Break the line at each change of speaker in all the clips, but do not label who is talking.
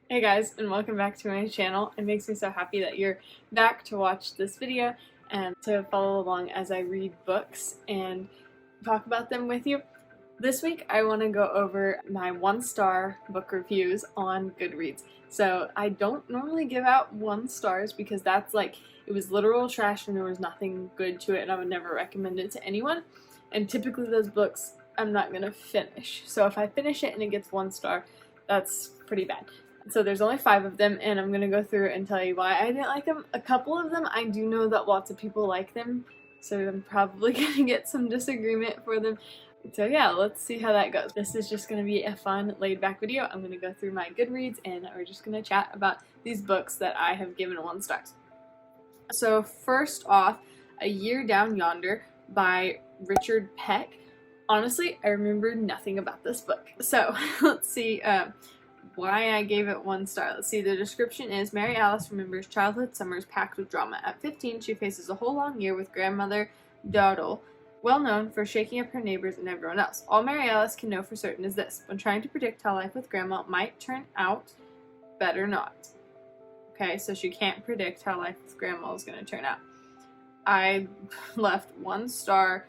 Hey guys, and welcome back to my channel. It makes me so happy that you're back to watch this video and to follow along as I read books and talk about them with you. This week I want to go over my 1-star book reviews on Goodreads. So I don't normally give out 1 stars because that's like, it was literal trash and there was nothing good to it and I would never recommend it to anyone. And typically those books I'm not going to finish. So if I finish it and it gets 1 star, that's pretty bad. So there's only 5 of them, and I'm going to go through and tell you why I didn't like them. A couple of them, I do know that lots of people like them, so I'm probably going to get some disagreement for them. So yeah, let's see how that goes. This is just going to be a fun, laid-back video. I'm going to go through my Goodreads, and we're just going to chat about these books that I have given 1 star. So first off, A Year Down Yonder by Richard Peck. Honestly, I remember nothing about this book. So let's see why I gave it 1 star. Let's see, the description is, Mary Alice remembers childhood summers packed with drama. At 15, she faces a whole long year with grandmother Dowdle, well known for shaking up her neighbors and everyone else. All Mary Alice can know for certain is this: when trying to predict how life with grandma might turn out, better not. Okay, so she can't predict how life with grandma is going to turn out. I left 1 star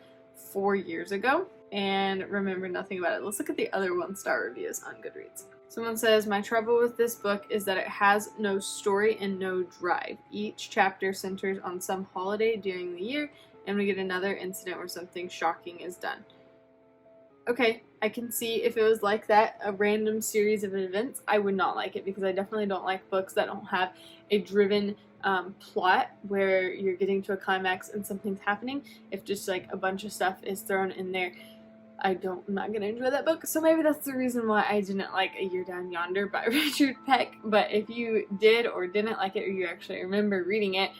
4 years ago and remember nothing about it. Let's look at the other 1-star reviews on Goodreads. Someone says, my trouble with this book is that it has no story and no drive. Each chapter centers on some holiday during the year, and we get another incident where something shocking is done. Okay, I can see if it was like that, a random series of events, I would not like it, because I definitely don't like books that don't have a driven plot where you're getting to a climax and something's happening. If just like a bunch of stuff is thrown in there, I'm not going to enjoy that book. So maybe that's the reason why I didn't like A Year Down Yonder by Richard Peck. But if you did or didn't like it, or you actually remember reading it,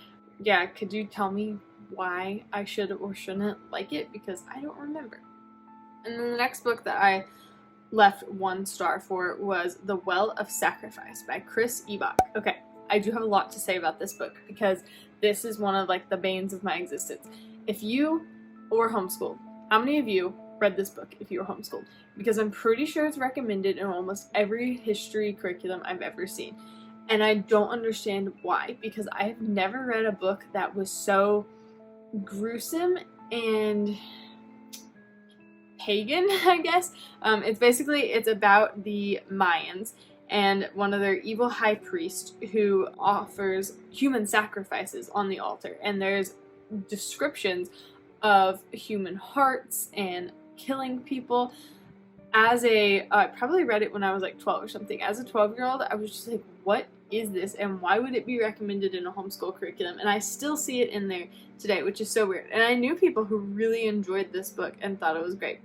yeah, could you tell me why I should or shouldn't like it? Because I don't remember. And then the next book that I left 1 star for was The Well of Sacrifice by Chris Ebach. Okay, I do have a lot to say about this book because this is one of like the banes of my existence. If you were homeschooled, how many of you read this book if you were homeschooled? Because I'm pretty sure it's recommended in almost every history curriculum I've ever seen. And I don't understand why, because I have never read a book that was so gruesome and pagan, I guess. It's about the Mayans and one of their evil high priests who offers human sacrifices on the altar. And there's descriptions of human hearts and killing people. I probably read it when I was like 12 or something. As a 12-year-old, I was just like, what is this and why would it be recommended in a homeschool curriculum? And I still see it in there today, which is so weird. And I knew people who really enjoyed this book and thought it was great.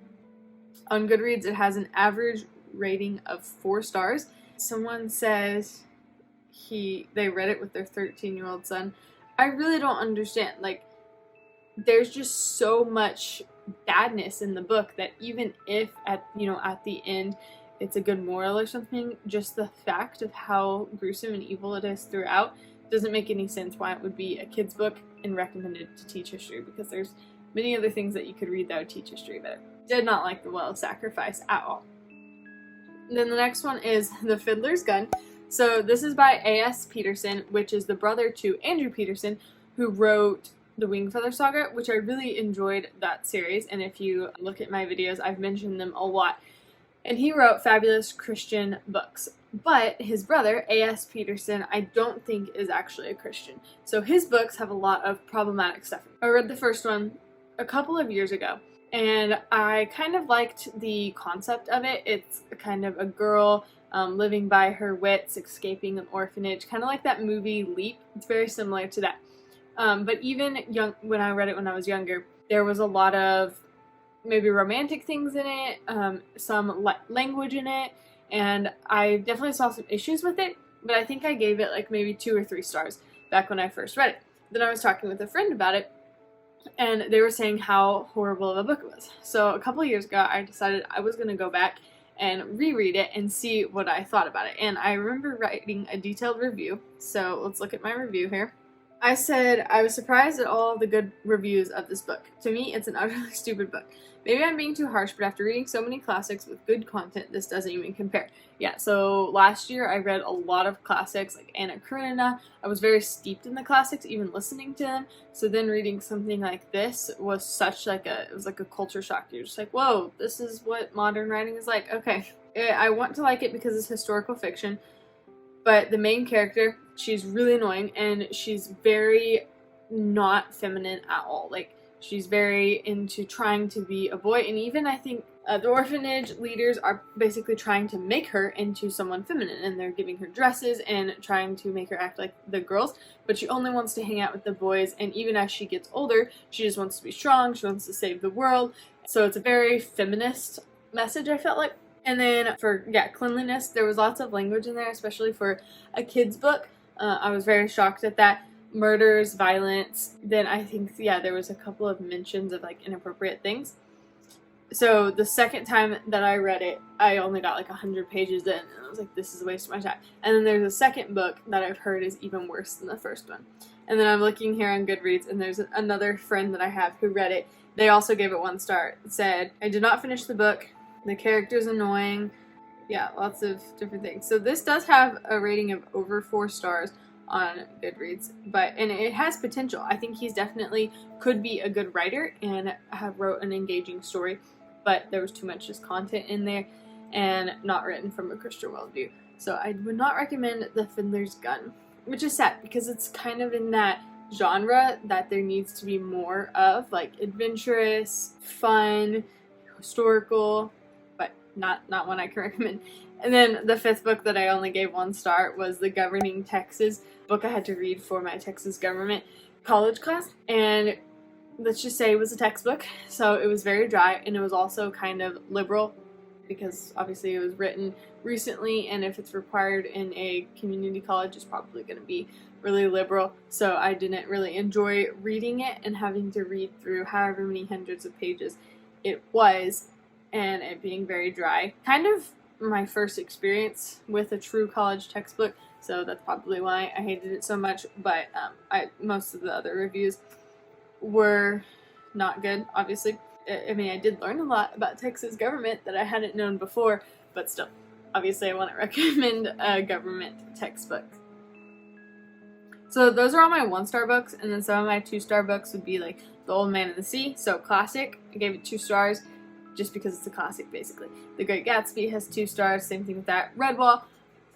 On Goodreads, it has an average rating of 4 stars. Someone says they read it with their 13-year-old son. I really don't understand. Like, there's just so much badness in the book that even if at the end it's a good moral or something, just the fact of how gruesome and evil it is throughout doesn't make any sense why it would be a kid's book and recommended to teach history, because there's many other things that you could read that would teach history better. Did not like The Well of Sacrifice at all. And then the next one is The Fiddler's Gun. So this is by A.S. Peterson, which is the brother to Andrew Peterson, who wrote the Wingfeather Saga, which I really enjoyed that series, and if you look at my videos, I've mentioned them a lot. And he wrote fabulous Christian books. But his brother, A.S. Peterson, I don't think is actually a Christian. So his books have a lot of problematic stuff. I read the first one a couple of years ago, and I kind of liked the concept of it. It's kind of a girl living by her wits, escaping an orphanage, kind of like that movie Leap. It's very similar to that. But even when I read it when I was younger, there was a lot of maybe romantic things in it, some language in it, and I definitely saw some issues with it, but I think I gave it like maybe 2 or 3 stars back when I first read it. Then I was talking with a friend about it, and they were saying how horrible of a book it was. So a couple of years ago, I decided I was going to go back and reread it and see what I thought about it. And I remember writing a detailed review, so let's look at my review here. I said I was surprised at all the good reviews of this book. To me, it's an utterly stupid book. Maybe I'm being too harsh, but after reading so many classics with good content, this doesn't even compare. Yeah, so last year I read a lot of classics like Anna Karenina. I was very steeped in the classics, even listening to them. So then reading something like this was such like it was like a culture shock. You're just like, whoa, this is what modern writing is like. Okay, I want to like it because it's historical fiction. But the main character, she's really annoying, and she's very not feminine at all. Like, she's very into trying to be a boy, and even I think the orphanage leaders are basically trying to make her into someone feminine, and they're giving her dresses and trying to make her act like the girls, but she only wants to hang out with the boys, and even as she gets older, she just wants to be strong, she wants to save the world. So it's a very feminist message, I felt like. And then for, cleanliness, there was lots of language in there, especially for a kid's book. I was very shocked at that. Murders, violence. Then I think, there was a couple of mentions of, like, inappropriate things. So the second time that I read it, I only got, like, 100 pages in, and I was like, this is a waste of my time. And then there's a second book that I've heard is even worse than the first one. And then I'm looking here on Goodreads, and there's another friend that I have who read it. They also gave it 1 star. It said, I did not finish the book. The character's annoying. Yeah, lots of different things. So this does have a rating of over 4 stars on Goodreads, and it has potential. I think he's definitely could be a good writer and have wrote an engaging story, but there was too much just content in there and not written from a Christian worldview. So I would not recommend The Fiddler's Gun, which is sad because it's kind of in that genre that there needs to be more of, like adventurous, fun, historical, not one I can recommend. And then the 5th book that I only gave 1 star was The Governing Texas book I had to read for my Texas government college class. And let's just say it was a textbook, so it was very dry, and it was also kind of liberal because obviously it was written recently, and if it's required in a community college, it's probably going to be really liberal. So I didn't really enjoy reading it and having to read through however many hundreds of pages it was, and it being very dry. Kind of my first experience with a true college textbook, so that's probably why I hated it so much, but most of the other reviews were not good, obviously. I mean, I did learn a lot about Texas government that I hadn't known before, but still, obviously I wouldn't recommend a government textbook. So those are all my 1-star books, and then some of my 2-star books would be like The Old Man and the Sea, so classic. I gave it 2 stars. Just because it's a classic, basically. The Great Gatsby has 2 stars, same thing with that. Redwall,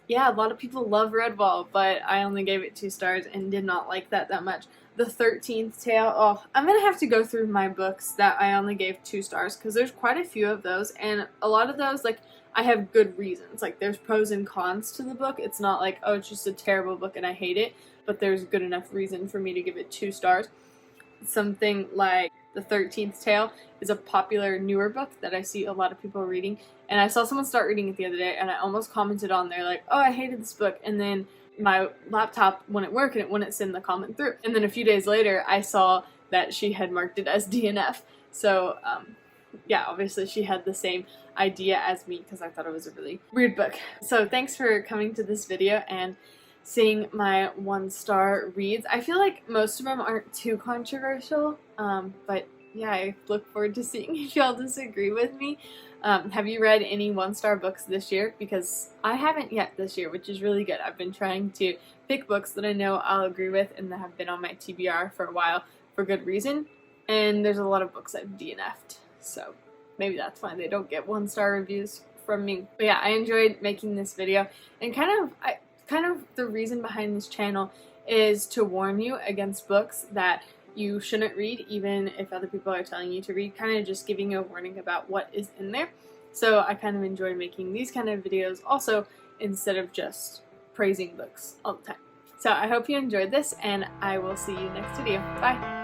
yeah, a lot of people love Redwall, but I only gave it 2 stars and did not like that much. The 13th Tale, oh, I'm gonna have to go through my books that I only gave 2 stars, because there's quite a few of those, and a lot of those, like, I have good reasons. Like, there's pros and cons to the book. It's not like, oh, it's just a terrible book and I hate it, but there's good enough reason for me to give it 2 stars. Something like The 13th Tale is a popular newer book that I see a lot of people reading, and I saw someone start reading it the other day, and I almost commented on there like, oh, I hated this book, and then my laptop wouldn't work and it wouldn't send the comment through. And then a few days later I saw that she had marked it as DNF. So yeah, obviously she had the same idea as me because I thought it was a really weird book. So thanks for coming to this video and seeing my 1-star reads. I feel like most of them aren't too controversial, but yeah, I look forward to seeing if y'all disagree with me. Have you read any 1-star books this year? Because I haven't yet this year, which is really good. I've been trying to pick books that I know I'll agree with and that have been on my TBR for a while for good reason. And there's a lot of books I've DNF'd, so maybe that's why they don't get 1-star reviews from me. But yeah, I enjoyed making this video, and kind of the reason behind this channel is to warn you against books that you shouldn't read, even if other people are telling you to read, kind of just giving you a warning about what is in there. So I kind of enjoy making these kind of videos also, instead of just praising books all the time. So I hope you enjoyed this, and I will see you next video. Bye!